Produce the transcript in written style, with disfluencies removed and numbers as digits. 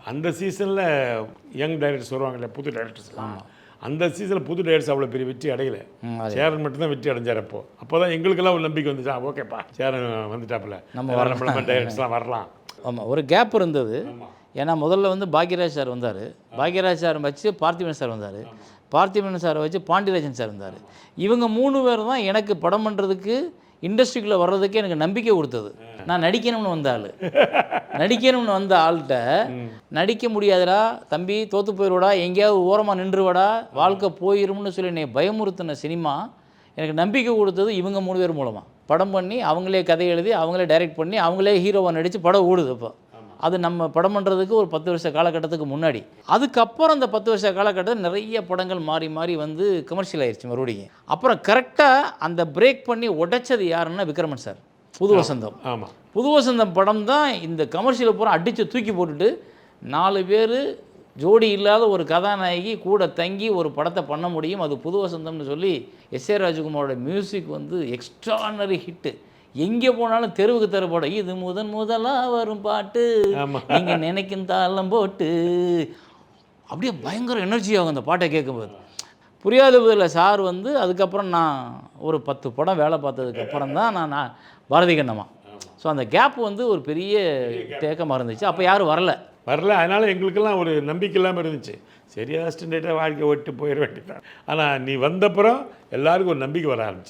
அந்த சீசனில் young directors வருவாங்கல்ல, புது டைரக்டர்ஸ்லாம். அந்த சீசனில் புது டைரக்டர்ஸ் அவ்வளோ பெரிய வெற்றி அடையல. சேரன் மட்டும்தான் வெற்றி அடைஞ்சார். அப்போ தான் எங்களுக்கெல்லாம் ஒரு நம்பிக்கை வந்துச்சா, ஓகேப்பா சேரன் வந்துட்டாப்புல, நம்ம டைரக்டர்ஸ்லாம் வரலாம். ஆமாம், ஒரு கேப் இருந்தது. ஏன்னா முதல்ல வந்து பாக்யராஜ் சார் வந்தார், பாக்யராஜ் சார் வச்சு பார்த்திபன் சார் வந்தார், பார்த்திபன் சாரை வச்சு பாண்டியராஜன் சார் வந்தார். இவங்க 3 பேர் தான் எனக்கு படம் பண்ணுறதுக்கு, இண்டஸ்ட்ரிக்குள்ளே வர்றதுக்கு எனக்கு நம்பிக்கை கொடுத்தது. நான் நடிக்கணும்னு வந்த ஆள், நடிக்கணும்னு வந்த ஆள்கிட்ட நடிக்க முடியாதுடா தம்பி, தோற்று போயிடுவடா, எங்கேயாவது ஓரமாக நின்றுவடா, வாழ்க்கை போயிரும்னு சொல்லி என்னை பயமுறுத்தின சினிமா எனக்கு நம்பிக்கை கொடுத்தது இவங்க 3 பேர் மூலமாக. படம் பண்ணி அவங்களே கதை எழுதி அவங்களே டைரக்ட் பண்ணி அவங்களே ஹீரோவை நடித்து படம் ஓடுது. இப்போ அது நம்ம படம் பண்ணுறதுக்கு ஒரு 10 வருஷ காலகட்டத்துக்கு முன்னாடி. அதுக்கப்புறம் அந்த 10 வருஷ காலகட்டத்தில் நிறைய படங்கள் மாறி மாறி வந்து கமர்ஷியல் ஆயிடுச்சு மறுபடியும். அப்புறம் கரெக்டாக அந்த பிரேக் பண்ணி உடைச்சது யாருன்னா விக்ரமன் சார். புது வசந்தம். ஆமாம், புது வசந்தம் படம் தான் இந்த கமர்ஷியலை பூரா அடித்து தூக்கி போட்டுட்டு 4 பேர் ஜோடி இல்லாத ஒரு கதாநாயகி கூட தங்கி ஒரு படத்தை பண்ண முடியும். அது புது வசந்தம்னு சொல்லி எஸ்.ஏ. ராஜகுமாரோட மியூசிக் வந்து எக்ஸ்ட்ரானரி ஹிட்டு. எங்கே போனாலும் தெருவுக்கு தெரு படம், இது முதலாக வரும் பாட்டு, நீங்கள் நினைக்கும் தாளம் போட்டு, அப்படியே பயங்கர எனர்ஜி ஆகும் அந்த பாட்டை கேட்கும்போது. புரியாத புதில் சார் வந்து அதுக்கப்புறம் நான் ஒரு 10 படம் வேலை பார்த்ததுக்கப்புறம் தான் நான் பாரதி கண்ணம்மா. ஸோ அந்த கேப் வந்து ஒரு பெரிய தேக்கமாக இருந்துச்சு. அப்போ யாரும் வரல. அதனால் எங்களுக்கெல்லாம் ஒரு நம்பிக்கை இல்லாமல் இருந்துச்சு. சரி, அசிஸ்டண்ட்டாக வாழ்க்கை ஓட்டு போயிட வேண்டியதான். ஆனால் நீ வந்தப்புறம் எல்லாருக்கும் ஒரு நம்பிக்கை வர ஆரம்பிச்சு.